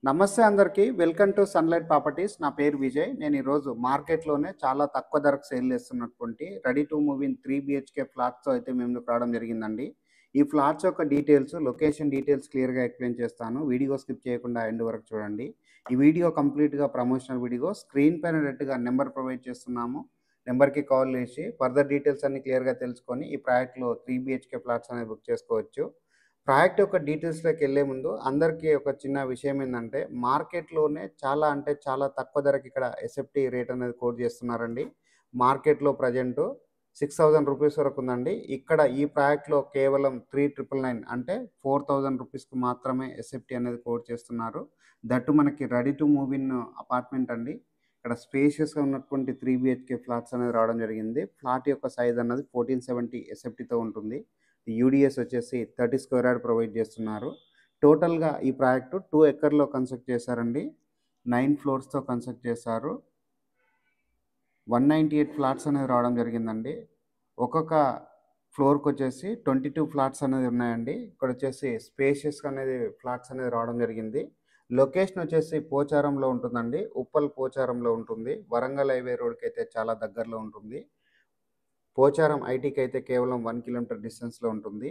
నమస్తే అందరికీ. Welcome to sunlight properties. నా పేరు విజయ్. నేను ఈరోజు మార్కెట్‌లోనే చాలా తక్కువ ధరకు సేల్ చేస్తున్నటువంటి ready to move in 3 BHK ఫ్లాట్స్‌తో అయితే మేము ముందుకు రావడం జరిగిందండి. ఈ ఫ్లాట్స్ యొక్క డీటెయిల్స్, లొకేషన్ డీటెయిల్స్ క్లియర్‌గా ఎక్స్‌ప్లెయిన్ చేస్తాను. వీడియో స్కిప్ చేయకుండా ఎండ్ వరకు చూడండి. ఈ వీడియో కంప్లీట్‌గా ప్రమోషనల్ వీడియో. స్క్రీన్ పైన డైరెక్ట్‌గా నెంబర్ ప్రొవైడ్ చేస్తున్నాము. నెంబర్‌కి కాల్ చేసి ఫర్దర్ డీటెయిల్స్ అన్నీ క్లియర్‌గా తెలుసుకొని ఈ ప్రాజెక్ట్‌లో 3 బీహెచ్‌కే ఫ్లాట్స్ అనేవి బుక్ చేసుకోవచ్చు. ప్రాజెక్ట్ యొక్క డీటెయిల్స్‌లోకెళ్ళే ముందు అందరికీ ఒక చిన్న విషయం ఏందంటే, మార్కెట్‌లోనే చాలా అంటే చాలా తక్కువ ధరకి ఇక్కడ ఎస్ఎఫ్‌టీ రేట్ అనేది కోట్ చేస్తున్నారండి. మార్కెట్‌లో ప్రెజెంటు రూ. 6,000 వరకు ఉందండి. ఇక్కడ ఈ ప్రాజెక్ట్‌లో కేవలం 3,999 అంటే రూ. 4,000కి మాత్రమే ఎస్ఎఫ్‌టీ అనేది కోట్ చేస్తున్నారు. దట్టు మనకి ready to move in apartment అండి. ఇక్కడ స్పేషియస్‌గా ఉన్నటువంటి 3 బీహెచ్‌కే ఫ్లాట్స్ అనేది రావడం జరిగింది. ఫ్లాట్ యొక్క సైజ్ అన్నది 1470 ఎస్ఎఫ్‌టీతో ఉంటుంది. యూడీఎస్ వచ్చేసి 30 స్క్వేర్ యార్డ్ ప్రొవైడ్ చేస్తున్నారు. టోటల్‌గా ఈ ప్రాజెక్టు 2 ఎకర్‌లో కన్స్ట్రక్ట్ చేశారండి. 9 ఫ్లోర్స్‌తో కన్స్ట్రక్ట్ చేశారు. 198 ఫ్లాట్స్ అనేది రావడం జరిగిందండి. ఒక్కొక్క ఫ్లోర్‌కొచ్చేసి 22 ఫ్లాట్స్ అనేది ఉన్నాయండి. ఇక్కడొచ్చేసి స్పేషియస్‌గా అనేది ఫ్లాట్స్ అనేది రావడం జరిగింది. లొకేషన్ వచ్చేసి పోచారంలో ఉంటుందండి. ఉప్పల్ పోచారంలో ఉంటుంది. వరంగల్ హైవే రోడ్‌కైతే చాలా దగ్గరలో ఉంటుంది. పోచారం ఐటీకి అయితే కేవలం 1 కిలోమీటర్ డిస్టెన్స్‌లో ఉంటుంది.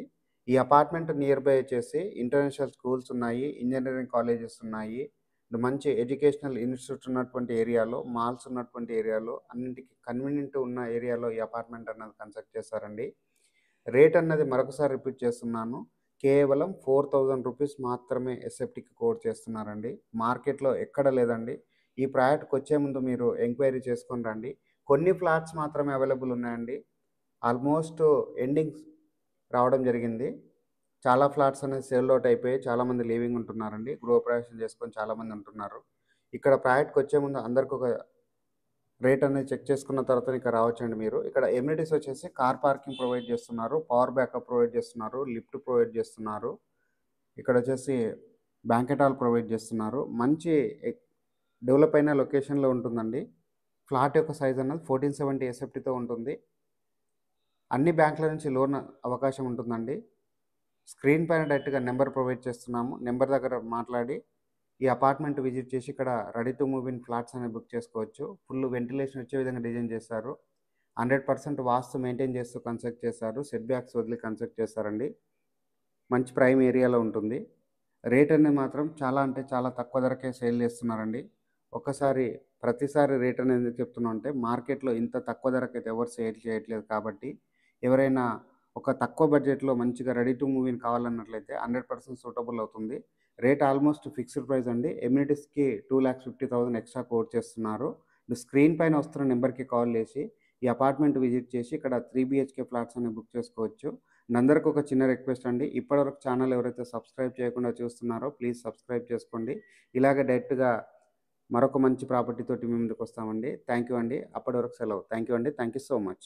ఈ అపార్ట్మెంట్ నియర్ బై వచ్చేసి ఇంటర్నేషనల్ స్కూల్స్ ఉన్నాయి. ఇంజినీరింగ్ కాలేజెస్ ఉన్నాయి. మంచి ఎడ్యుకేషనల్ ఇన్‌స్టిట్యూట్స్ ఉన్నటువంటి ఏరియాలో, మాల్స్ ఉన్నటువంటి ఏరియాలో, అన్నింటికి కన్వీనియంట్ ఉన్న ఏరియాలో ఈ అపార్ట్మెంట్ అన్నది కన్స్ట్రక్ట్ చేశారండి. రేట్ అన్నది మరొకసారి రిపీట్ చేస్తున్నాను. కేవలం రూ. 4,000 మాత్రమే ఎస్ఎఫ్టీకి కోట్ చేస్తున్నారండి. మార్కెట్‌లో ఎక్కడ లేదండి. ఈ ప్రాజెక్ట్‌కొచ్చే ముందు మీరు ఎంక్వైరీ చేసుకొని రండి. కొన్ని ఫ్లాట్స్ మాత్రమే అవైలబుల్ ఉన్నాయండి. ఆల్మోస్ట్ ఎండింగ్ రావడం జరిగింది. చాలా ఫ్లాట్స్ అనేది సేల్డ్ ఔట్ అయిపోయాయి. చాలామంది లీవింగ్ ఉంటున్నారండి. గృహప్రవేశం చేసుకొని చాలామంది ఉంటున్నారు. ఇక్కడ ప్రాజెక్ట్‌కొచ్చే ముందు అందరికొక రేట్ అనేది చెక్ చేసుకున్న తర్వాతనే ఇక్కడ రావచ్చండి మీరు. ఇక్కడ ఎమ్యూనిటీస్ వచ్చేసి కార్ పార్కింగ్ ప్రొవైడ్ చేస్తున్నారు. పవర్ బ్యాకప్ ప్రొవైడ్ చేస్తున్నారు. లిఫ్ట్ ప్రొవైడ్ చేస్తున్నారు. ఇక్కడొచ్చేసి బ్యాంక్వెట్ హాల్ ప్రొవైడ్ చేస్తున్నారు. మంచి డెవలప్ అయిన లొకేషన్‌లో ఉంటుందండి. ఫ్లాట్ యొక్క సైజ్ అన్నది 1470 ఎస్ఎఫ్టీతో ఉంటుంది. అన్ని బ్యాంకుల నుంచి లోన్ అవకాశం ఉంటుందండి. స్క్రీన్ పైన డైరెక్ట్‌గా నెంబర్ ప్రొవైడ్ చేస్తున్నాము. నెంబర్ దగ్గర మాట్లాడి ఈ అపార్ట్మెంట్ విజిట్ చేసి ఇక్కడ ready to move in flats అనేవి బుక్ చేసుకోవచ్చు. ఫుల్ వెంటిలేషన్ వచ్చే విధంగా డిజైన్ చేశారు. 100% వాస్తు మెయింటైన్ చేస్తూ కన్స్ట్రక్ట్ చేశారు. సెట్ బ్యాక్స్ వదిలి కన్స్ట్రక్ట్ చేశారండి. మంచి ప్రైమ్ ఏరియాలో ఉంటుంది. రేట్ అనేది మాత్రం చాలా అంటే చాలా తక్కువ ధరకే సేల్ చేస్తున్నారండి. ప్రతిసారి రేట్ అనేది ఎందుకు చెప్తున్నాం అంటే మార్కెట్‌లో ఇంత తక్కువ ధరకైతే ఎవరు సేల్ చేయట్లేదు కాబట్టి ఎవరైనా ఒక తక్కువ బడ్జెట్‌లో మంచిగా రెడీ టు మూవ్ ఇన్ కావాలన్నట్లయితే 100% సూటబుల్ అవుతుంది. రేట్ ఆల్మోస్ట్ ఫిక్స్డ్ ప్రైస్ అండి. ఎమ్యూనిటీస్‌కి 2,50,000 ఎక్స్ట్రా కోట్ చేస్తున్నారు. స్క్రీన్ పైన వస్తున్న నెంబర్‌కి కాల్ చేసి ఈ అపార్ట్మెంట్ విజిట్ చేసి ఇక్కడ 3 బీహెచ్‌కే ఫ్లాట్స్ అనేవి బుక్ చేసుకోవచ్చు. అందరికి ఒక చిన్న రిక్వెస్ట్ అండి. ఇప్పటివరకు ఛానల్ ఎవరైతే సబ్స్క్రైబ్ చేయకుండా చూస్తున్నారో ప్లీజ్ సబ్స్క్రైబ్ చేసుకోండి. ఇలాగే డైరెక్ట్‌గా మరొక మంచి ప్రాపర్టీ తోటి మీ ముందుకు వస్తామండి. థ్యాంక్ యూ అండి. అప్పటి వరకు సెలవు. థ్యాంక్ యూ అండి. Thank you so much.